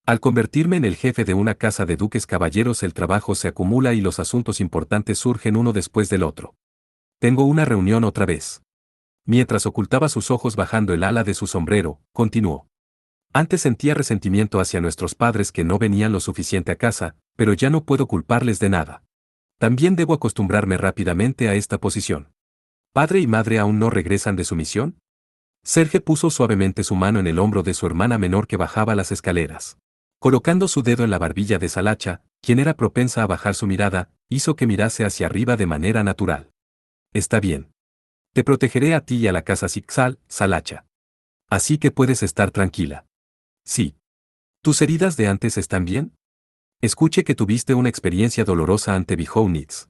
Al convertirme en el jefe de una casa de duques caballeros, el trabajo se acumula y los asuntos importantes surgen uno después del otro. Tengo una reunión otra vez. Mientras ocultaba sus ojos bajando el ala de su sombrero, continuó. Antes sentía resentimiento hacia nuestros padres que no venían lo suficiente a casa, pero ya no puedo culparles de nada. También debo acostumbrarme rápidamente a esta posición. ¿Padre y madre aún no regresan de su misión? Serge puso suavemente su mano en el hombro de su hermana menor que bajaba las escaleras. Colocando su dedo en la barbilla de Salacha, quien era propensa a bajar su mirada, hizo que mirase hacia arriba de manera natural. Está bien. Te protegeré a ti y a la casa Sixal, Salacha. Así que puedes estar tranquila. Sí. ¿Tus heridas de antes están bien? Escuché que tuviste una experiencia dolorosa ante Bihounitz.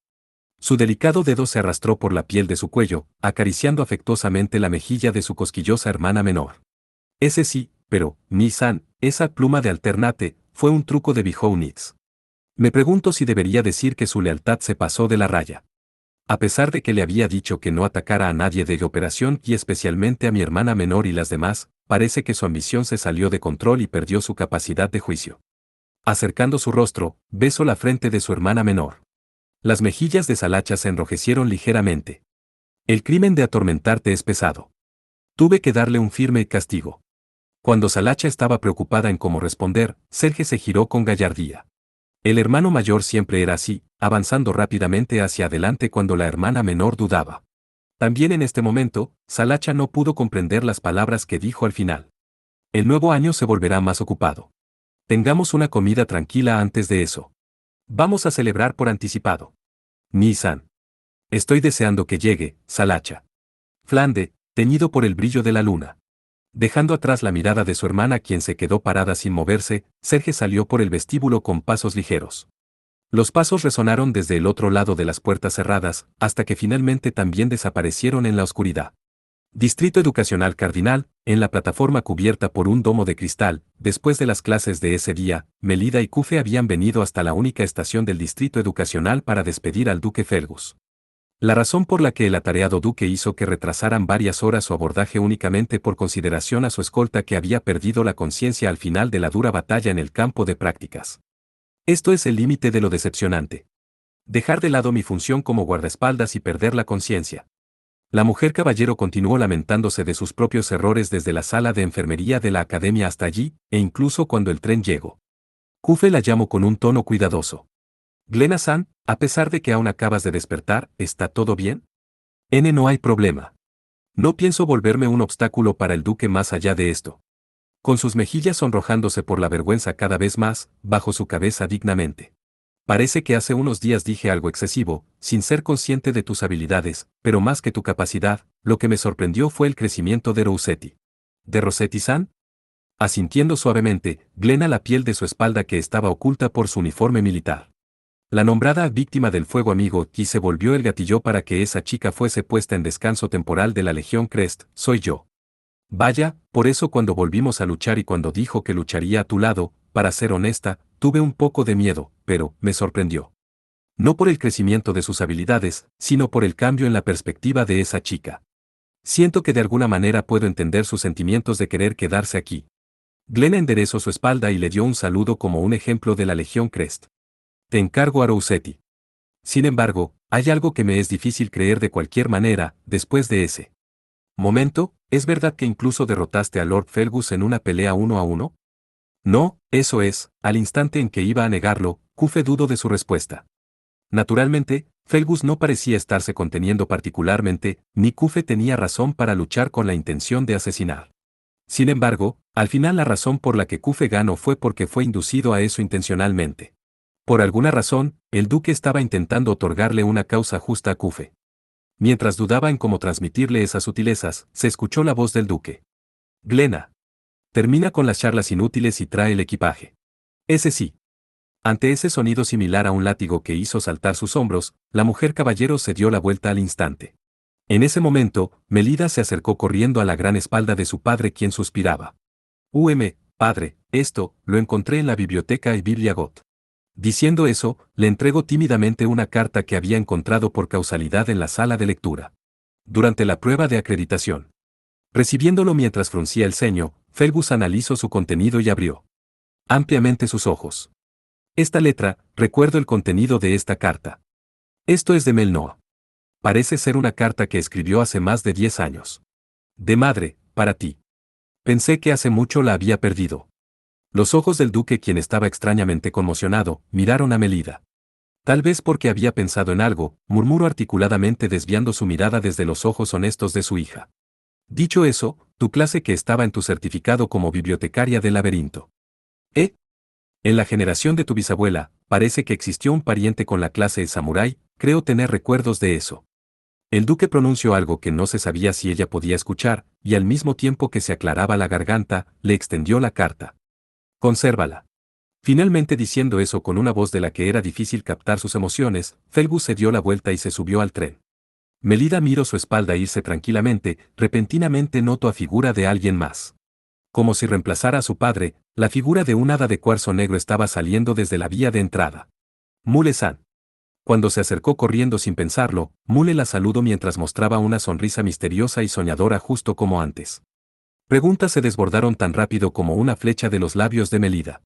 Su delicado dedo se arrastró por la piel de su cuello, acariciando afectuosamente la mejilla de su cosquillosa hermana menor. Ese sí, pero, Ni-san, esa pluma de alternate, fue un truco de Bihounitz. Me pregunto si debería decir que su lealtad se pasó de la raya. A pesar de que le había dicho que no atacara a nadie de la operación y especialmente a mi hermana menor y las demás, parece que su ambición se salió de control y perdió su capacidad de juicio. Acercando su rostro, besó la frente de su hermana menor. Las mejillas de Salacha se enrojecieron ligeramente. El crimen de atormentarte es pesado. Tuve que darle un firme castigo. Cuando Salacha estaba preocupada en cómo responder, Serge se giró con gallardía. El hermano mayor siempre era así, avanzando rápidamente hacia adelante cuando la hermana menor dudaba. También en este momento, Salacha no pudo comprender las palabras que dijo al final. El nuevo año se volverá más ocupado. Tengamos una comida tranquila antes de eso. Vamos a celebrar por anticipado. Ni-san. Estoy deseando que llegue, Salacha. Flande, teñido por el brillo de la luna. Dejando atrás la mirada de su hermana quien se quedó parada sin moverse, Serge salió por el vestíbulo con pasos ligeros. Los pasos resonaron desde el otro lado de las puertas cerradas, hasta que finalmente también desaparecieron en la oscuridad. Distrito Educacional Cardinal, en la plataforma cubierta por un domo de cristal, después de las clases de ese día, Melida y Kufe habían venido hasta la única estación del Distrito Educacional para despedir al duque Fergus. La razón por la que el atareado duque hizo que retrasaran varias horas su abordaje únicamente por consideración a su escolta que había perdido la conciencia al final de la dura batalla en el campo de prácticas. Esto es el límite de lo decepcionante. Dejar de lado mi función como guardaespaldas y perder la conciencia. La mujer caballero continuó lamentándose de sus propios errores desde la sala de enfermería de la academia hasta allí, e incluso cuando el tren llegó. Kufe la llamó con un tono cuidadoso. Glenna-san, a pesar de que aún acabas de despertar, ¿está todo bien? No hay problema. No pienso volverme un obstáculo para el duque más allá de esto. Con sus mejillas sonrojándose por la vergüenza cada vez más, bajó su cabeza dignamente. Parece que hace unos días dije algo excesivo, sin ser consciente de tus habilidades, pero más que tu capacidad, lo que me sorprendió fue el crecimiento de Rossetti. ¿De Rossetti-san? Asintiendo suavemente, Glenna la piel de su espalda que estaba oculta por su uniforme militar. La nombrada víctima del fuego amigo y se volvió el gatillo para que esa chica fuese puesta en descanso temporal de la Legión Crest, soy yo. Vaya, por eso cuando volvimos a luchar y cuando dijo que lucharía a tu lado, para ser honesta, tuve un poco de miedo, pero me sorprendió. No por el crecimiento de sus habilidades, sino por el cambio en la perspectiva de esa chica. Siento que de alguna manera puedo entender sus sentimientos de querer quedarse aquí. Glenna enderezó su espalda y le dio un saludo como un ejemplo de la Legión Crest. Te encargo a Rossetti. Sin embargo, hay algo que me es difícil creer de cualquier manera, después de ese momento, ¿es verdad que incluso derrotaste a Lord Fergus en una pelea 1-1? No, eso es, al instante en que iba a negarlo, Kufe dudó de su respuesta. Naturalmente, Fergus no parecía estarse conteniendo particularmente, ni Kufe tenía razón para luchar con la intención de asesinar. Sin embargo, al final la razón por la que Kufe ganó fue porque fue inducido a eso intencionalmente. Por alguna razón, el duque estaba intentando otorgarle una causa justa a Kufe. Mientras dudaba en cómo transmitirle esas sutilezas, se escuchó la voz del duque. Glenna. Termina con las charlas inútiles y trae el equipaje. Ese sí. Ante ese sonido similar a un látigo que hizo saltar sus hombros, la mujer caballero se dio la vuelta al instante. En ese momento, Melida se acercó corriendo a la gran espalda de su padre quien suspiraba. Padre, esto, lo encontré en la biblioteca y Bibliagot. Diciendo eso, le entregó tímidamente una carta que había encontrado por causalidad en la sala de lectura. Durante la prueba de acreditación. Recibiéndolo mientras fruncía el ceño, Fergus analizó su contenido y abrió ampliamente sus ojos. Esta letra, recuerdo el contenido de esta carta. Esto es de Melnoa. Parece ser una carta que escribió hace más de 10 años. De madre, para ti. Pensé que hace mucho la había perdido. Los ojos del duque, quien estaba extrañamente conmocionado, miraron a Melida. Tal vez porque había pensado en algo, murmuró articuladamente desviando su mirada desde los ojos honestos de su hija. Dicho eso, tu clase que estaba en tu certificado como bibliotecaria del laberinto. En la generación de tu bisabuela, parece que existió un pariente con la clase de samurái, creo tener recuerdos de eso. El duque pronunció algo que no se sabía si ella podía escuchar, y al mismo tiempo que se aclaraba la garganta, le extendió la carta. Consérvala. Finalmente diciendo eso con una voz de la que era difícil captar sus emociones, Fergus se dio la vuelta y se subió al tren. Melida miró su espalda irse tranquilamente, repentinamente notó a figura de alguien más. Como si reemplazara a su padre, la figura de un hada de cuarzo negro estaba saliendo desde la vía de entrada. Mule-san. Cuando se acercó corriendo sin pensarlo, Mule la saludó mientras mostraba una sonrisa misteriosa y soñadora justo como antes. Preguntas se desbordaron tan rápido como una flecha de los labios de Melida.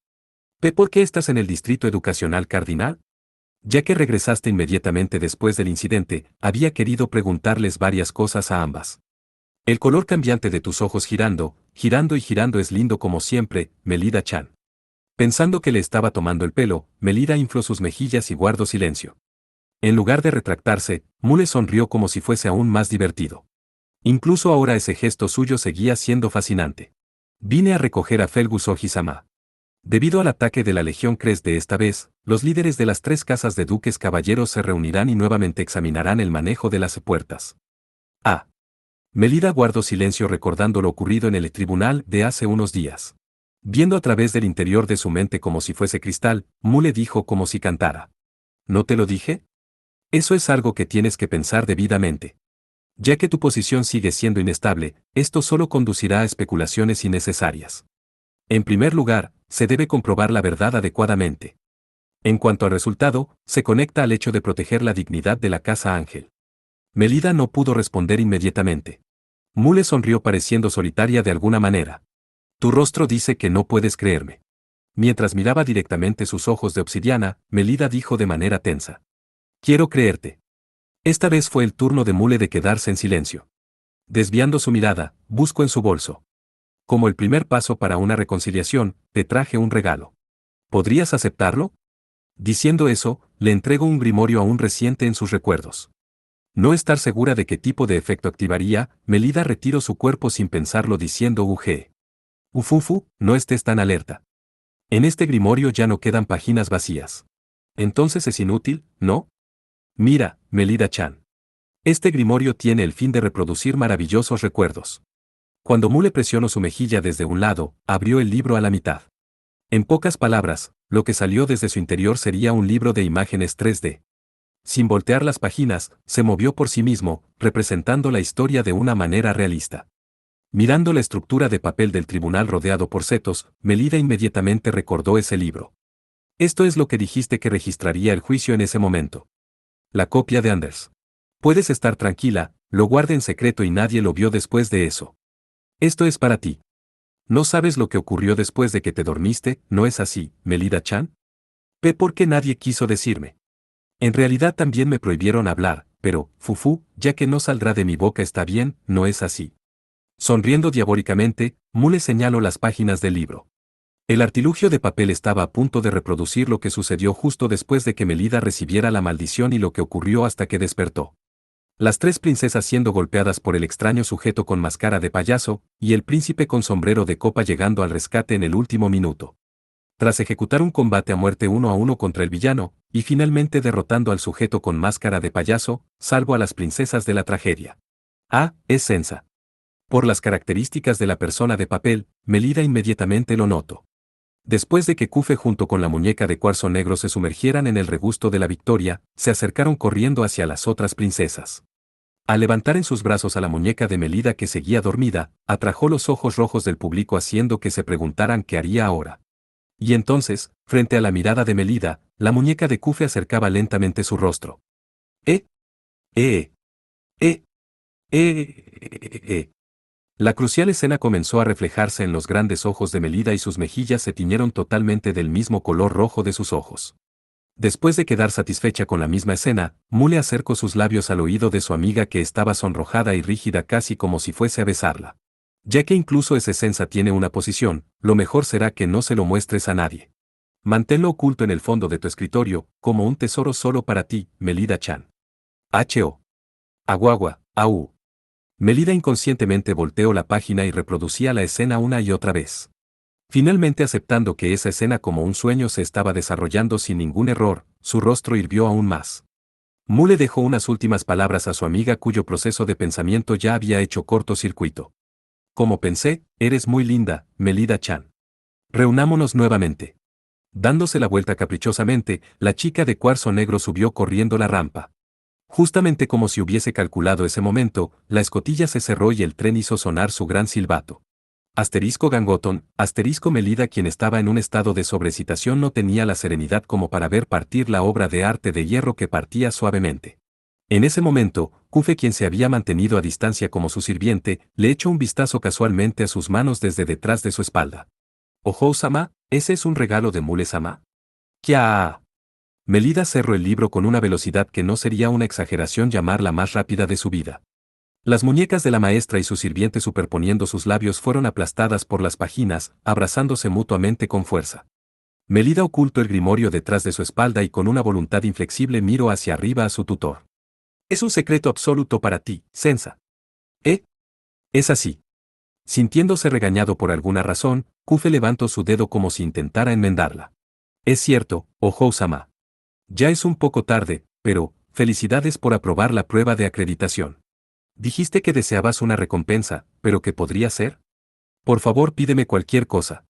¿Por qué estás en el distrito educacional cardinal? Ya que regresaste inmediatamente después del incidente, había querido preguntarles varias cosas a ambas. El color cambiante de tus ojos girando, girando y girando es lindo como siempre, Melida-chan. Pensando que le estaba tomando el pelo, Melida infló sus mejillas y guardó silencio. En lugar de retractarse, Mule sonrió como si fuese aún más divertido. Incluso ahora ese gesto suyo seguía siendo fascinante. Vine a recoger a Felgus Oji-sama. Debido al ataque de la Legión Cres de esta vez, los líderes de las 3 casas de duques caballeros se reunirán y nuevamente examinarán el manejo de las puertas. Ah. Melida guardó silencio recordando lo ocurrido en el tribunal de hace unos días. Viendo a través del interior de su mente como si fuese cristal, Mule dijo como si cantara. ¿No te lo dije? Eso es algo que tienes que pensar debidamente. Ya que tu posición sigue siendo inestable, esto solo conducirá a especulaciones innecesarias. En primer lugar, se debe comprobar la verdad adecuadamente. En cuanto al resultado, se conecta al hecho de proteger la dignidad de la Casa Ángel. Melida no pudo responder inmediatamente. Mule sonrió pareciendo solitaria de alguna manera. Tu rostro dice que no puedes creerme. Mientras miraba directamente sus ojos de obsidiana, Melida dijo de manera tensa. Quiero creerte. Esta vez fue el turno de Mule de quedarse en silencio. Desviando su mirada, buscó en su bolso. Como el primer paso para una reconciliación, te traje un regalo. ¿Podrías aceptarlo? Diciendo eso, le entrego un grimorio aún reciente en sus recuerdos. No estar segura de qué tipo de efecto activaría, Melida retiró su cuerpo sin pensarlo diciendo Uge. Ufufu, no estés tan alerta. En este grimorio ya no quedan páginas vacías. Entonces es inútil, ¿no? Mira, Melida-chan. Este grimorio tiene el fin de reproducir maravillosos recuerdos. Cuando Mule presionó su mejilla desde un lado, abrió el libro a la mitad. En pocas palabras, lo que salió desde su interior sería un libro de imágenes 3D. Sin voltear las páginas, se movió por sí mismo, representando la historia de una manera realista. Mirando la estructura de papel del tribunal rodeado por setos, Melida inmediatamente recordó ese libro. Esto es lo que dijiste que registraría el juicio en ese momento. La copia de Anders. Puedes estar tranquila, lo guardé en secreto y nadie lo vio después de eso. Esto es para ti. ¿No sabes lo que ocurrió después de que te dormiste, no es así, Melida-chan? ¿Por qué nadie quiso decirme? En realidad también me prohibieron hablar, pero, Fufu, ya que no saldrá de mi boca está bien, no es así. Sonriendo diabólicamente, Mule señaló las páginas del libro. El artilugio de papel estaba a punto de reproducir lo que sucedió justo después de que Melida recibiera la maldición y lo que ocurrió hasta que despertó. Las 3 princesas siendo golpeadas por el extraño sujeto con máscara de payaso, y el príncipe con sombrero de copa llegando al rescate en el último minuto. Tras ejecutar un combate a muerte 1 a 1 contra el villano, y finalmente derrotando al sujeto con máscara de payaso, salvo a las princesas de la tragedia. Es Sensa. Por las características de la persona de papel, Melida inmediatamente lo notó. Después de que Kufe junto con la muñeca de cuarzo negro se sumergieran en el regusto de la victoria, se acercaron corriendo hacia las otras princesas. Al levantar en sus brazos a la muñeca de Melida que seguía dormida, atrajo los ojos rojos del público haciendo que se preguntaran qué haría ahora. Y entonces, frente a la mirada de Melida, la muñeca de Kufe acercaba lentamente su rostro. La crucial escena comenzó a reflejarse en los grandes ojos de Melida y sus mejillas se tiñeron totalmente del mismo color rojo de sus ojos. Después de quedar satisfecha con la misma escena, Mule acercó sus labios al oído de su amiga que estaba sonrojada y rígida casi como si fuese a besarla. Ya que incluso ese Sensa tiene una posición, lo mejor será que no se lo muestres a nadie. Manténlo oculto en el fondo de tu escritorio, como un tesoro solo para ti, Melida-chan. H.O. Aguagua, au. Melida inconscientemente volteó la página y reproducía la escena una y otra vez. Finalmente aceptando que esa escena como un sueño se estaba desarrollando sin ningún error, su rostro hirvió aún más. Mule dejó unas últimas palabras a su amiga cuyo proceso de pensamiento ya había hecho cortocircuito. Como pensé, eres muy linda, Melida-chan. Reunámonos nuevamente. Dándose la vuelta caprichosamente, la chica de cuarzo negro subió corriendo la rampa. Justamente como si hubiese calculado ese momento, la escotilla se cerró y el tren hizo sonar su gran silbato. Asterisco Gangoton, asterisco Melida, quien estaba en un estado de sobreexcitación, no tenía la serenidad como para ver partir la obra de arte de hierro que partía suavemente. En ese momento, Kufe, quien se había mantenido a distancia como su sirviente, le echó un vistazo casualmente a sus manos desde detrás de su espalda. «Ohou-sama, ¿ese es un regalo de Mule-sama?» «¡Kia!». Melida cerró el libro con una velocidad que no sería una exageración llamar la más rápida de su vida. Las muñecas de la maestra y su sirviente, superponiendo sus labios, fueron aplastadas por las páginas, abrazándose mutuamente con fuerza. Melida ocultó el grimorio detrás de su espalda y con una voluntad inflexible miró hacia arriba a su tutor. «Es un secreto absoluto para ti, Sensa». «¿Eh? Es así». Sintiéndose regañado por alguna razón, Kufe levantó su dedo como si intentara enmendarla. «Es cierto, Ohou-sama. Ya es un poco tarde, pero, felicidades por aprobar la prueba de acreditación. Dijiste que deseabas una recompensa, pero ¿qué podría ser? Por favor, pídeme cualquier cosa».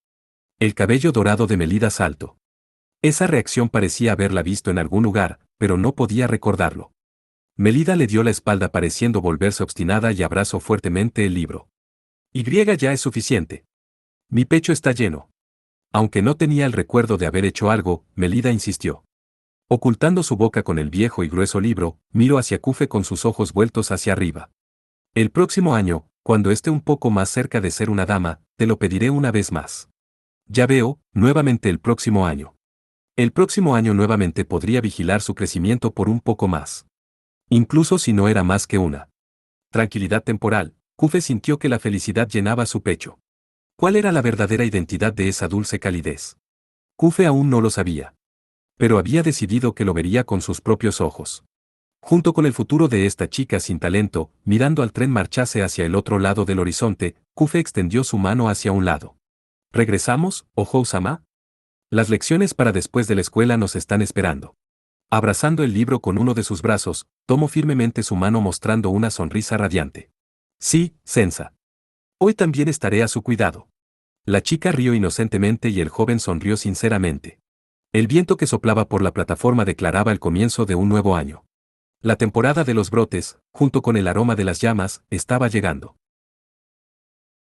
El cabello dorado de Melida saltó. Esa reacción parecía haberla visto en algún lugar, pero no podía recordarlo. Melida le dio la espalda pareciendo volverse obstinada y abrazó fuertemente el libro. «Y ya es suficiente. Mi pecho está lleno». Aunque no tenía el recuerdo de haber hecho algo, Melida insistió. Ocultando su boca con el viejo y grueso libro, miró hacia Kufe con sus ojos vueltos hacia arriba. «El próximo año, cuando esté un poco más cerca de ser una dama, te lo pediré una vez más». «Ya veo, nuevamente el próximo año». El próximo año nuevamente podría vigilar su crecimiento por un poco más. Incluso si no era más que una tranquilidad temporal, Kufe sintió que la felicidad llenaba su pecho. ¿Cuál era la verdadera identidad de esa dulce calidez? Kufe aún no lo sabía. Pero había decidido que lo vería con sus propios ojos. Junto con el futuro de esta chica sin talento, mirando al tren marcharse hacia el otro lado del horizonte, Kufe extendió su mano hacia un lado. «¿Regresamos, Ohou-sama? Las lecciones para después de la escuela nos están esperando». Abrazando el libro con uno de sus brazos, tomó firmemente su mano mostrando una sonrisa radiante. «Sí, Sensa. Hoy también estaré a su cuidado». La chica rió inocentemente y el joven sonrió sinceramente. El viento que soplaba por la plataforma declaraba el comienzo de un nuevo año. La temporada de los brotes, junto con el aroma de las llamas, estaba llegando.